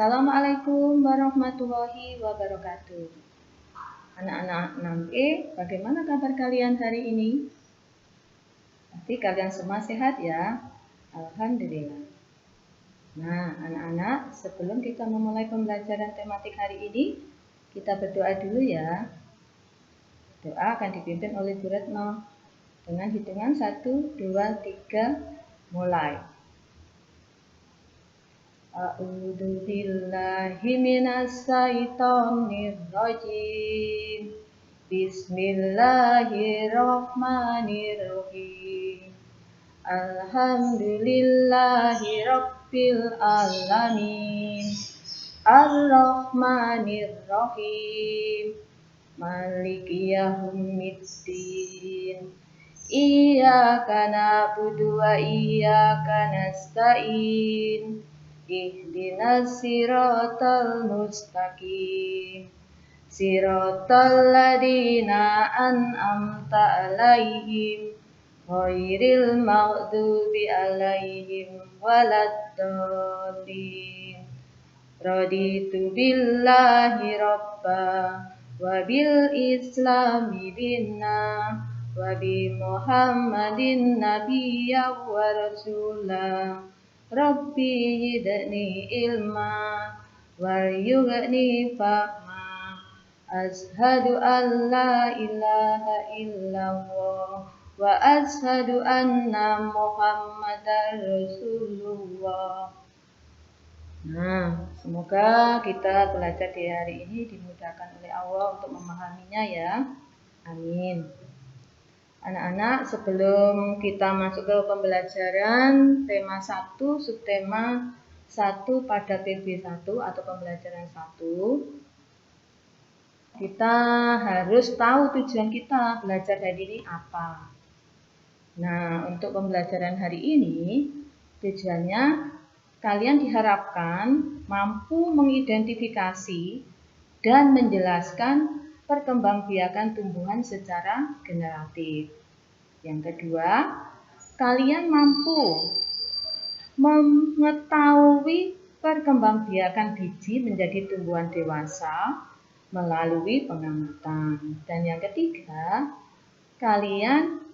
Assalamualaikum warahmatullahi wabarakatuh. Anak-anak 6E, bagaimana kabar kalian hari ini? Pasti kalian semua sehat ya? Alhamdulillah. Nah, anak-anak, sebelum kita memulai pembelajaran tematik hari ini, kita berdoa dulu ya. Doa akan dipimpin oleh Bu Retno. Dengan hitungan 1, 2, 3, mulai. A'udzu billahi minas syaitonir rajim. Bismillahirrahmanirrahim. Alhamdulillahi rabbil alamin. Ar-Rahmanir-Rahim. Maliki yaumiddin. Iyyaka na'budu wa iyyaka nasta'in. Ihdinas siratal mustaqim. Siratal ladzina an'amta 'alaihim ghairil maghdubi 'alaihim waladdallin. Raditu billahi rabba wa bil islami dinna wa bi Muhammadin nabiyya wa rasulah. Rabbi zidni ilma warzuqni fahma. Ashhadu an la ilaha illallah wa ashhadu anna Muhammadar Rasulullah. Nah, semoga kita belajar di hari ini dimudahkan oleh Allah untuk memahaminya ya. Amin. Anak-anak, sebelum kita masuk ke pembelajaran tema 1, subtema 1 pada PB1 atau pembelajaran 1, kita harus tahu tujuan kita belajar hari ini apa. Nah, untuk pembelajaran hari ini, tujuannya kalian diharapkan mampu mengidentifikasi dan menjelaskan perkembangbiakan tumbuhan secara generatif. Yang kedua, kalian mampu mengetahui perkembangbiakan biji menjadi tumbuhan dewasa melalui pengamatan. Dan yang ketiga, kalian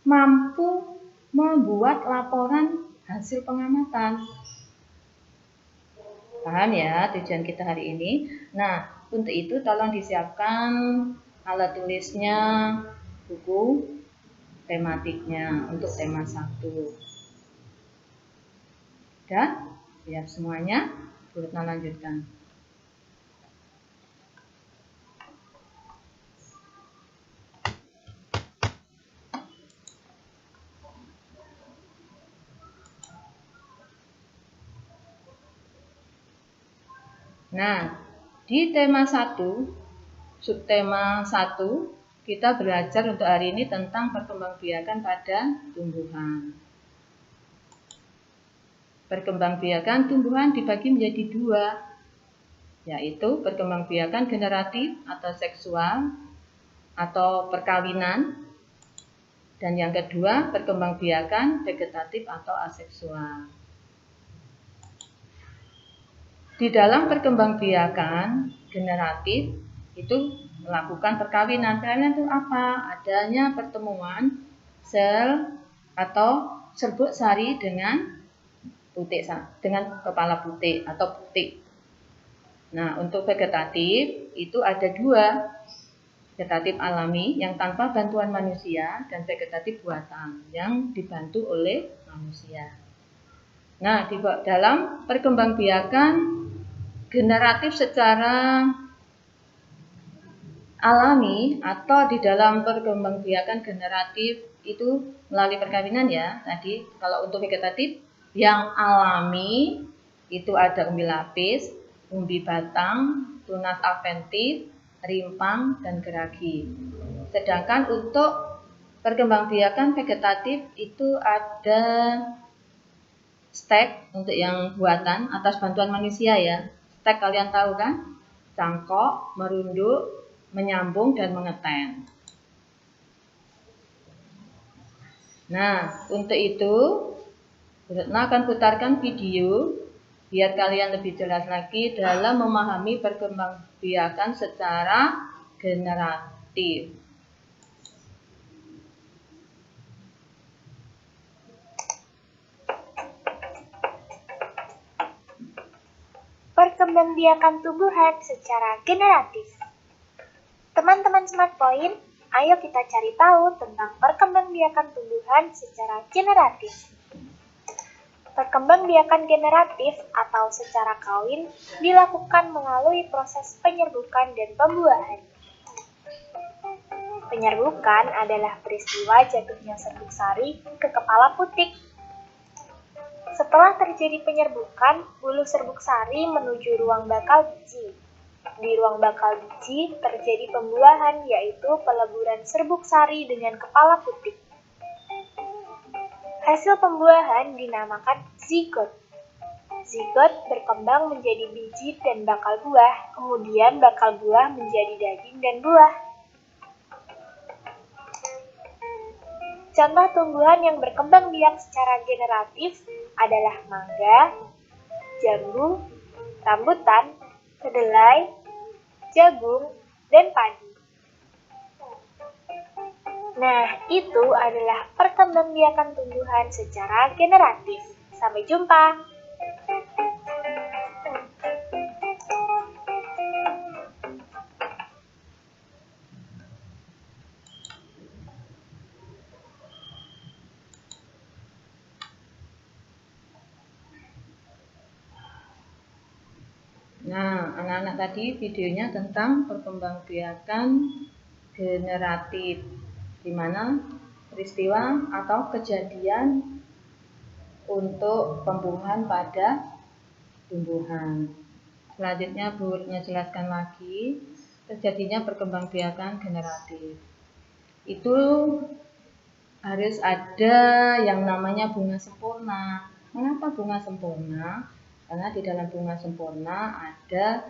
mampu membuat laporan hasil pengamatan. Paham ya tujuan kita hari ini? Nah, untuk itu tolong disiapkan alat tulisnya, buku tematiknya untuk tema 1. Sudah? Siap semuanya? Bu Retno lanjutkan. Nah, di tema 1, subtema 1, kita belajar untuk hari ini tentang perkembangbiakan pada tumbuhan. Perkembangbiakan tumbuhan dibagi menjadi 2, yaitu perkembangbiakan generatif atau seksual atau perkawinan, dan yang kedua perkembangbiakan vegetatif atau aseksual. Di dalam perkembangbiakan generatif itu melakukan perkawinan. Perkawinan itu apa? Adanya pertemuan sel atau serbuk sari dengan putik, dengan kepala putik atau putik. Nah, untuk vegetatif itu ada 2, vegetatif alami yang tanpa bantuan manusia dan vegetatif buatan yang dibantu oleh manusia. Nah, di dalam perkembangbiakan generatif secara alami atau di dalam perkembangbiakan generatif itu melalui perkawinan ya. Tadi kalau untuk vegetatif yang alami itu ada umbi lapis, umbi batang, tunas adventif, rimpang, dan geragi. Sedangkan untuk perkembangbiakan vegetatif itu ada stek untuk yang buatan atas bantuan manusia ya. Stek kalian tahu kan? Cangkok, merunduk, menyambung, dan mengeten. Nah, untuk itu Bu Retno akan putarkan video biar kalian lebih jelas lagi dalam memahami perkembangbiakan secara generatif. Perkembangbiakan tumbuhan secara generatif. Teman-teman Smart Point, ayo kita cari tahu tentang perkembangbiakan tumbuhan secara generatif. Perkembangbiakan generatif atau secara kawin dilakukan melalui proses penyerbukan dan pembuahan. Penyerbukan adalah peristiwa jatuhnya serbuk sari ke kepala putik. Setelah terjadi penyerbukan, bulu serbuk sari menuju ruang bakal biji. Di ruang bakal biji terjadi pembuahan, yaitu peleburan serbuk sari dengan kepala putik. Hasil pembuahan dinamakan zigot. Zigot berkembang menjadi biji dan bakal buah, kemudian bakal buah menjadi daging dan buah. Contoh tumbuhan yang berkembang biak secara generatif adalah mangga, jambu, rambutan, kedelai, jagung, dan padi. Nah, itu adalah perkembangbiakan tumbuhan secara generatif. Sampai jumpa. Nah, anak-anak tadi videonya tentang perkembangbiakan generatif, di mana peristiwa atau kejadian untuk pembuahan pada tumbuhan. Selanjutnya Bu jelaskan lagi terjadinya perkembangbiakan generatif. Itu harus ada yang namanya bunga sempurna. Mengapa bunga sempurna? Karena di dalam bunga sempurna ada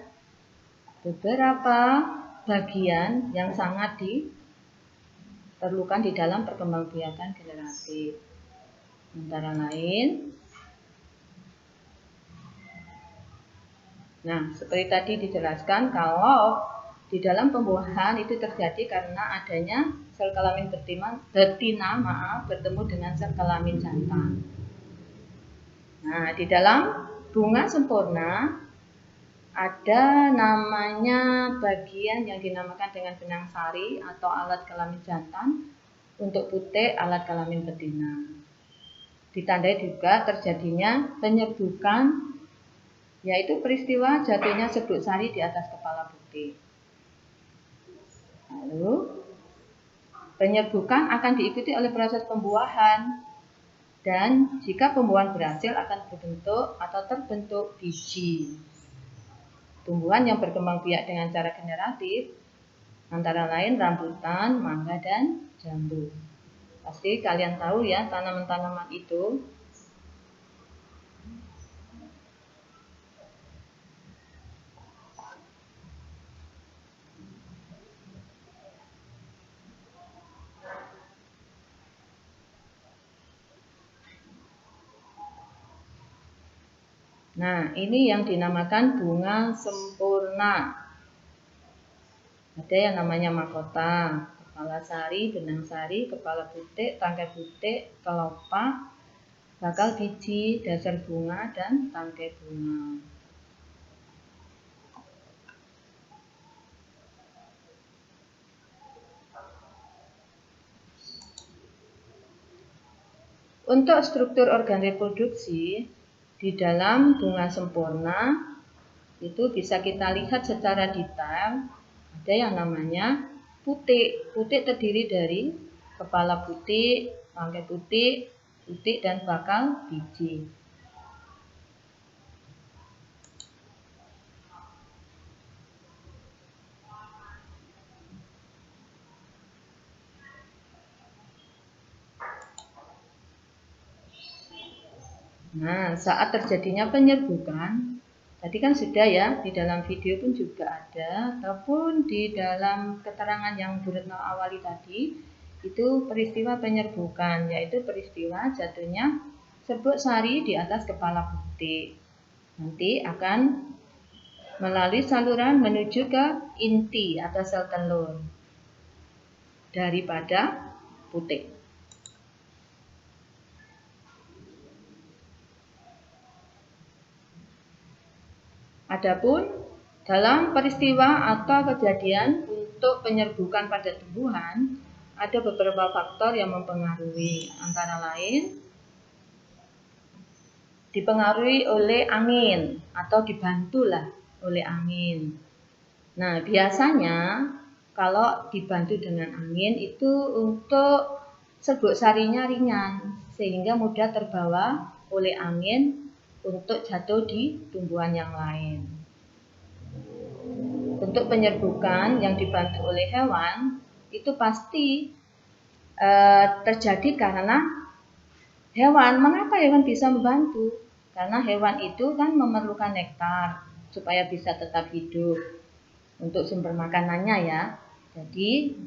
beberapa bagian yang sangat diperlukan di dalam perkembangbiakan generatif. Antara lain, nah seperti tadi dijelaskan kalau di dalam pembuahan itu terjadi karena adanya sel kelamin betina bertemu dengan sel kelamin jantan. Nah, di dalam bunga sempurna ada namanya bagian yang dinamakan dengan benang sari atau alat kelamin jantan, untuk putik alat kelamin betina. Ditandai juga terjadinya penyerbukan, yaitu peristiwa jatuhnya serbuk sari di atas kepala putik. Lalu penyerbukan akan diikuti oleh proses pembuahan. Dan jika pembuahan berhasil akan terbentuk biji. Tumbuhan yang berkembang biak dengan cara generatif antara lain rambutan, mangga, dan jambu. Pasti kalian tahu ya tanaman-tanaman itu. Nah, ini yang dinamakan bunga sempurna. Ada yang namanya mahkota, kepala sari, benang sari, kepala putik, tangkai putik, kelopak, bakal biji, dasar bunga, dan tangkai bunga. Untuk struktur organ reproduksi di dalam bunga sempurna itu bisa kita lihat secara detail. Ada yang namanya putik. Putik terdiri dari kepala putik, tangkai putik, putik, dan bakal biji. Nah, saat terjadinya penyerbukan, tadi kan sudah ya, di dalam video pun juga ada, ataupun di dalam keterangan yang Bu Retno awali tadi, itu peristiwa penyerbukan, yaitu peristiwa jatuhnya serbuk sari di atas kepala putik. nanti akan melalui saluran menuju ke inti atau sel telur daripada putik. Adapun dalam peristiwa atau kejadian untuk penyerbukan pada tumbuhan, ada beberapa faktor yang mempengaruhi, antara lain dipengaruhi oleh angin atau dibantulah oleh angin. Nah, biasanya kalau dibantu dengan angin itu untuk serbuk sarinya ringan sehingga mudah terbawa oleh angin untuk jatuh di tumbuhan yang lain. Untuk penyerbukan yang dibantu oleh hewan itu pasti terjadi karena hewan. Mengapa hewan bisa membantu? Karena hewan itu kan memerlukan nektar supaya bisa tetap hidup untuk sumber makanannya ya. Jadi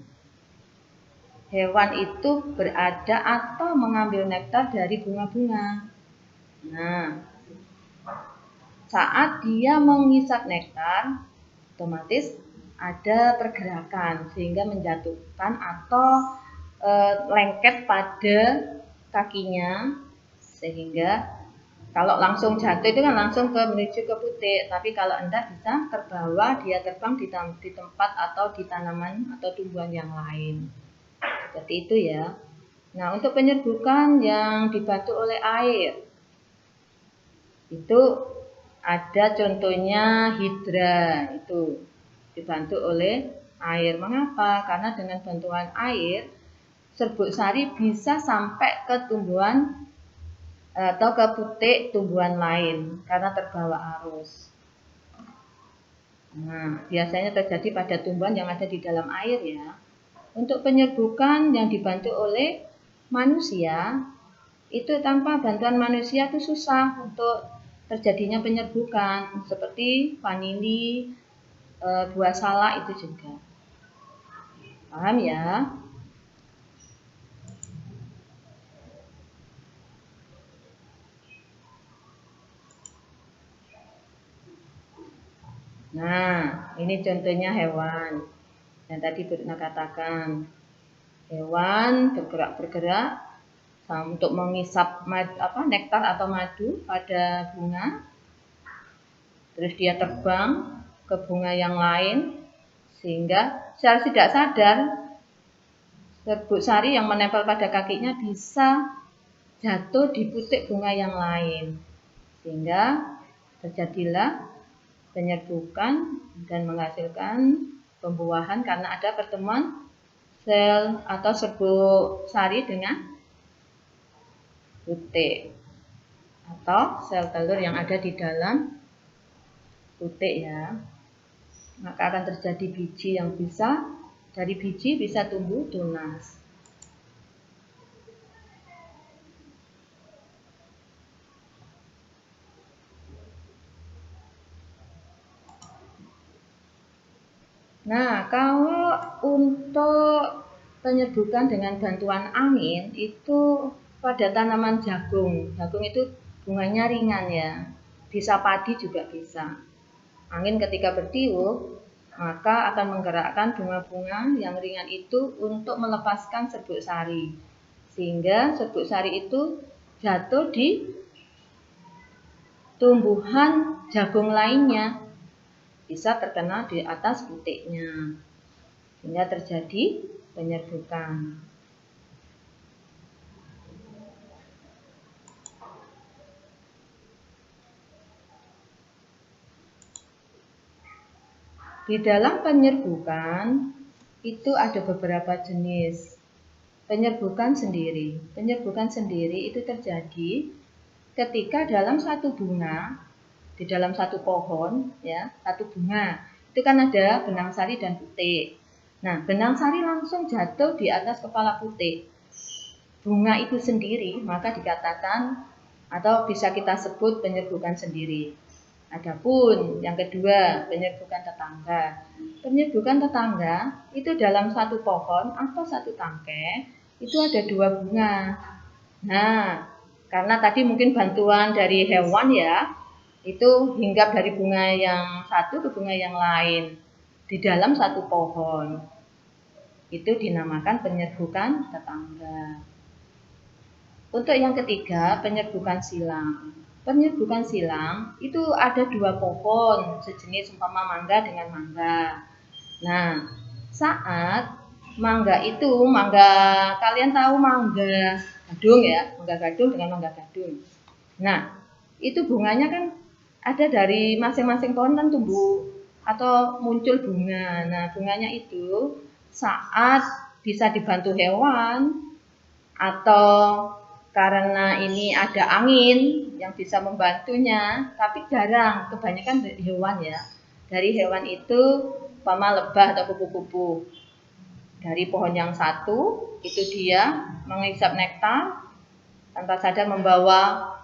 hewan itu berada atau mengambil nektar dari bunga-bunga. Nah, saat dia mengisap nektar, otomatis ada pergerakan sehingga menjatuhkan atau lengket pada kakinya, sehingga kalau langsung jatuh itu kan langsung menuju ke putik, tapi kalau enggak bisa terbawa, dia terbang di tempat atau di tanaman atau tumbuhan yang lain. Seperti itu ya. Nah, untuk penyerbukan yang dibantu oleh air itu ada contohnya hidra, itu dibantu oleh air. Mengapa? Karena dengan bantuan air serbuk sari bisa sampai ke tumbuhan atau ke putik tumbuhan lain karena terbawa arus. Nah, biasanya terjadi pada tumbuhan yang ada di dalam air ya. Untuk penyerbukan yang dibantu oleh manusia, itu tanpa bantuan manusia itu susah untuk terjadinya penyerbukan, seperti vanili, buah salak itu juga. Paham ya? Nah, ini contohnya hewan yang tadi Burna katakan. Hewan bergerak-bergerak untuk mengisap nektar atau madu pada bunga. Terus dia terbang ke bunga yang lain, sehingga secara tidak sadar serbuk sari yang menempel pada kakinya bisa jatuh di putik bunga yang lain, sehingga terjadilah penyerbukan dan menghasilkan pembuahan karena ada pertemuan sel atau serbuk sari dengan putik atau sel telur yang ada di dalam putik ya. Maka akan terjadi biji yang dari biji bisa tumbuh tunas. Nah, kalau untuk penyerbukan dengan bantuan angin itu pada tanaman jagung. Jagung itu bunganya ringan ya. Bisa padi juga bisa. Angin ketika bertiup, maka akan menggerakkan bunga-bunga yang ringan itu untuk melepaskan serbuk sari. Sehingga serbuk sari itu jatuh di tumbuhan jagung lainnya. Bisa terkena di atas putiknya, sehingga terjadi penyerbukan. Di dalam penyerbukan itu ada beberapa jenis penyerbukan sendiri. Penyerbukan sendiri itu terjadi ketika dalam satu bunga, di dalam satu pohon, ya, satu bunga, itu kan ada benang sari dan putik. Nah, benang sari langsung jatuh di atas kepala putik. Bunga itu sendiri, maka dikatakan atau bisa kita sebut penyerbukan sendiri. Adapun yang kedua, penyerbukan tetangga. Penyerbukan tetangga itu dalam satu pohon atau satu tangkai itu ada dua bunga. Nah, karena tadi mungkin bantuan dari hewan ya, itu hinggap dari bunga yang satu ke bunga yang lain di dalam satu pohon. Itu dinamakan penyerbukan tetangga. Untuk yang ketiga, penyerbukan silang. Penyerbukan silang itu ada dua pohon sejenis umpama mangga dengan mangga. Nah, saat mangga kalian tahu mangga gadung ya, mangga gadung dengan mangga gadung. Nah, itu bunganya kan ada dari masing-masing pohon kan tumbuh atau muncul bunga. Nah, bunganya itu saat bisa dibantu hewan atau karena ini ada angin yang bisa membantunya, tapi jarang, kebanyakan hewan ya. Dari hewan itu umpama lebah atau kupu-kupu. Dari pohon yang satu itu dia menghisap nektar tanpa sadar membawa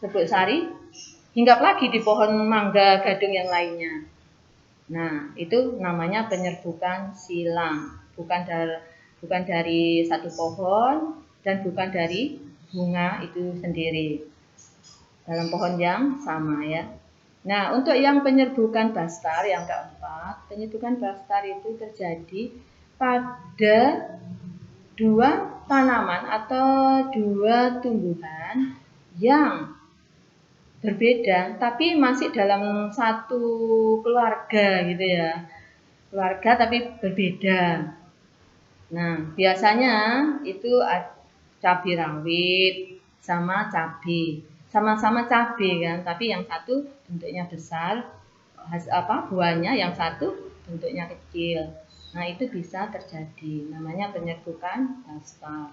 serbuk sari, hinggap lagi di pohon mangga gadung yang lainnya. Nah, itu namanya penyerbukan silang, bukan dari satu pohon dan bukan dari bunga itu sendiri dalam pohon yang sama ya. Nah, untuk yang penyerbukan bastar yang keempat, penyerbukan bastar itu terjadi pada dua tanaman atau dua tumbuhan yang berbeda tapi masih dalam satu keluarga gitu ya. Keluarga tapi berbeda. Nah, biasanya itu cabai rawit sama cabai. Sama-sama cabai kan, tapi yang satu bentuknya besar, buahnya, yang satu bentuknya kecil. Nah, itu bisa terjadi. Namanya penyerbukan bastar.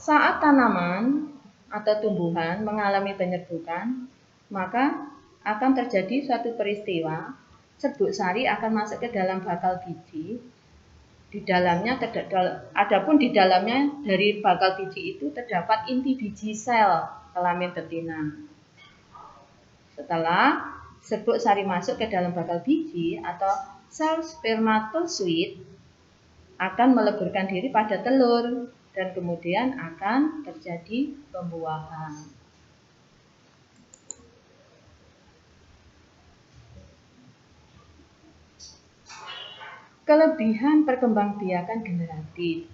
Saat tanaman atau tumbuhan mengalami penyerbukan, maka akan terjadi suatu peristiwa, serbuk sari akan masuk ke dalam bakal biji. Di dalamnya adapun di dalamnya dari bakal biji itu terdapat inti biji sel kelamin betina. Setelah serbuk sari masuk ke dalam bakal biji atau sel spermatozoid akan meleburkan diri pada telur dan kemudian akan terjadi pembuahan. Kelebihan perkembangbiakan generatif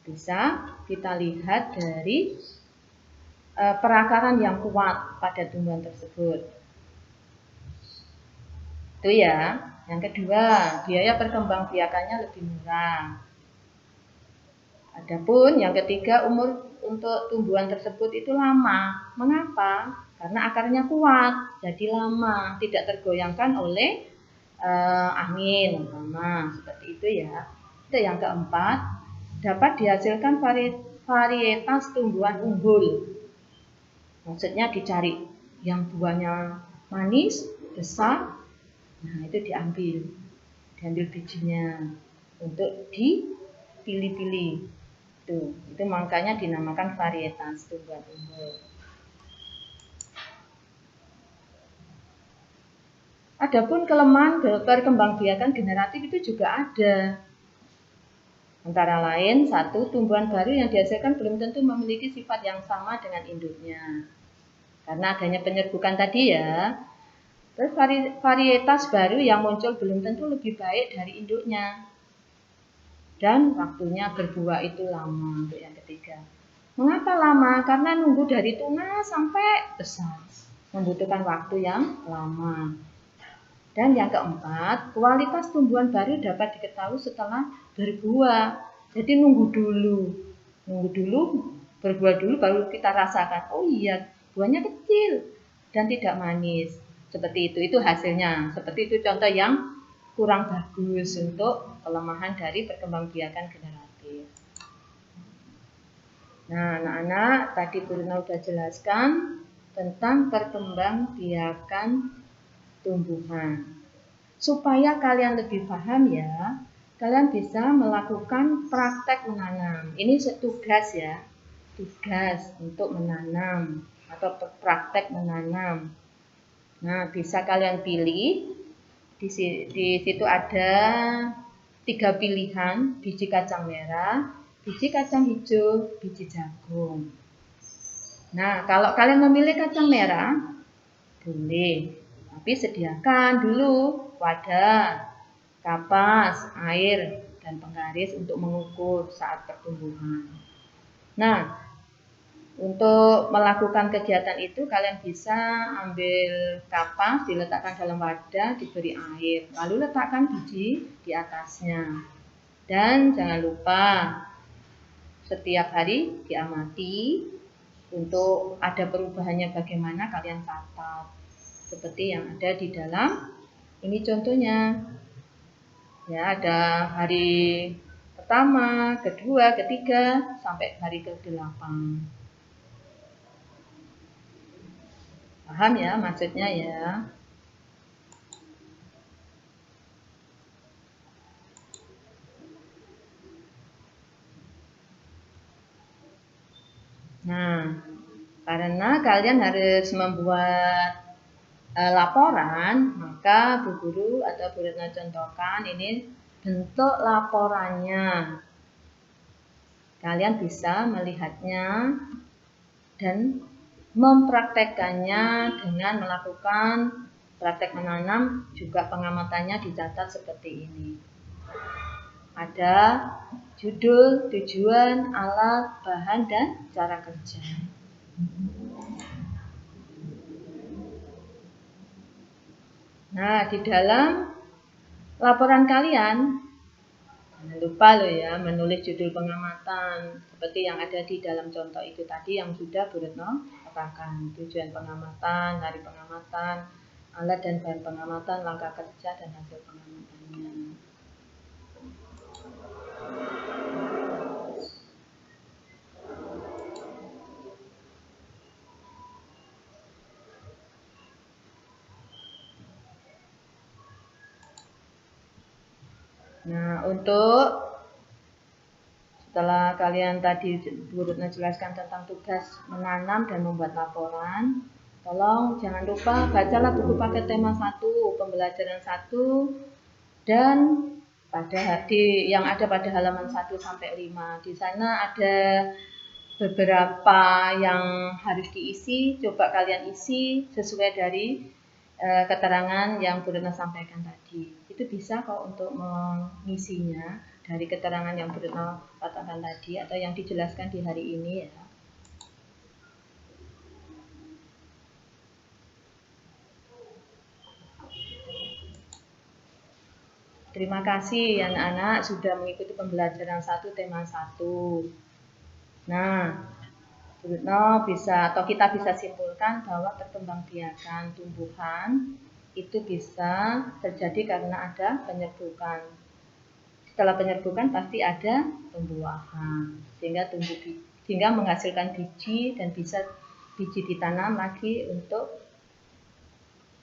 bisa kita lihat dari perakaran yang kuat pada tumbuhan tersebut. Itu ya. Yang kedua, biaya perkembangbiakannya lebih murah. Adapun yang ketiga, umur untuk tumbuhan tersebut itu lama. Mengapa? Karena akarnya kuat, jadi lama, tidak tergoyangkan oleh angin, seperti itu ya. Itu yang keempat, dapat dihasilkan varietas tumbuhan unggul. Maksudnya dicari yang buahnya manis, besar. Nah, itu diambil bijinya untuk dipilih-pilih. Itu makanya dinamakan varietas tumbuhan unggul. Adapun kelemahan perkembangbiakan generatif itu juga ada. Antara lain, satu, tumbuhan baru yang dihasilkan belum tentu memiliki sifat yang sama dengan induknya. Karena adanya penyerbukan tadi ya. Terus varietas baru yang muncul belum tentu lebih baik dari induknya. Dan waktunya berbuah itu lama untuk yang ketiga. Mengapa lama? Karena nunggu dari tunas sampai besar. Membutuhkan waktu yang lama. Dan yang keempat, kualitas tumbuhan baru dapat diketahui setelah berbuah. Jadi nunggu dulu, berbuah dulu baru kita rasakan. Oh iya, buahnya kecil dan tidak manis. Seperti itu hasilnya. Seperti itu contoh yang kurang bagus untuk kelemahan dari perkembangbiakan generatif. Nah, anak-anak, tadi Bu Rina sudah jelaskan tentang perkembangbiakan tumbuhan. Supaya kalian lebih paham ya, kalian bisa melakukan praktek menanam. Ini tugas ya, tugas untuk menanam atau praktek menanam. Nah, bisa kalian pilih Di situ ada 3 pilihan, biji kacang merah, biji kacang hijau, biji jagung. Nah, kalau kalian memilih kacang merah, boleh. Tapi sediakan dulu wadah, kapas, air, dan penggaris untuk mengukur saat pertumbuhan. Nah, untuk melakukan kegiatan itu kalian bisa ambil kapas, diletakkan dalam wadah, diberi air, lalu letakkan biji di atasnya. Dan jangan lupa setiap hari diamati untuk ada perubahannya bagaimana kalian catat. Seperti yang ada di dalam ini contohnya. Ya, ada hari pertama, kedua, ketiga, sampai hari ke-8. Paham ya maksudnya ya? Nah, karena kalian harus membuat laporan, maka Bu Guru atau Bu Retno contohkan ini bentuk laporannya. Kalian bisa melihatnya dan mempraktekkannya dengan melakukan praktek menanam, juga pengamatannya dicatat seperti ini. Ada judul, tujuan, alat, bahan, dan cara kerja. Nah, di dalam laporan kalian, jangan lupa loh ya, menulis judul pengamatan seperti yang ada di dalam contoh itu tadi yang sudah Bu Retno katakan. Tujuan pengamatan, hari pengamatan, alat dan bahan pengamatan, langkah kerja, dan hasil pengamatannya. Nah, untuk setelah kalian tadi Bu Retno jelaskan tentang tugas menanam dan membuat laporan, tolong jangan lupa bacalah buku paket tema 1, pembelajaran 1, dan yang ada pada halaman 1 sampai 5. Di sana ada beberapa yang harus diisi, coba kalian isi sesuai dari keterangan yang Bu Retno sampaikan tadi. Itu bisa kok untuk mengisinya dari keterangan yang Bu Retno katakan tadi atau yang dijelaskan di hari ini ya. Terima kasih anak-anak sudah mengikuti pembelajaran 1 tema 1. Nah, Bu Retno kita bisa simpulkan bahwa perkembangbiakan tumbuhan itu bisa terjadi karena ada penyerbukan. Setelah penyerbukan pasti ada pembuahan, sehingga menghasilkan biji dan bisa biji ditanam lagi untuk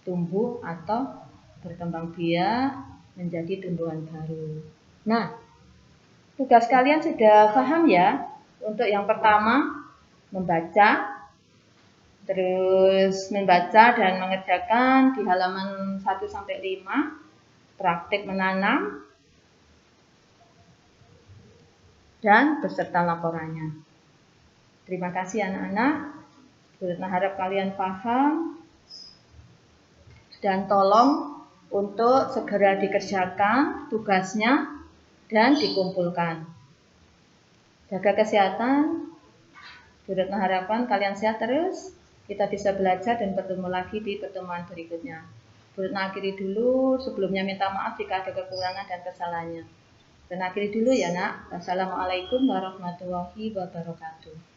tumbuh atau berkembang biak menjadi tumbuhan baru. Nah, tugas kalian sudah paham ya? Untuk yang pertama membaca dan mengerjakan di halaman 1 sampai 5 praktik menanam dan beserta laporannya. Terima kasih anak-anak. Bu Retno harap kalian paham dan tolong untuk segera dikerjakan tugasnya dan dikumpulkan. Jaga kesehatan. Bu Retno harapkan kalian sehat terus. Kita bisa belajar dan bertemu lagi di pertemuan berikutnya. Bu Retno akhiri dulu, sebelumnya minta maaf jika ada kekurangan dan kesalahannya. Dan akhiri dulu ya nak. Wassalamualaikum warahmatullahi wabarakatuh.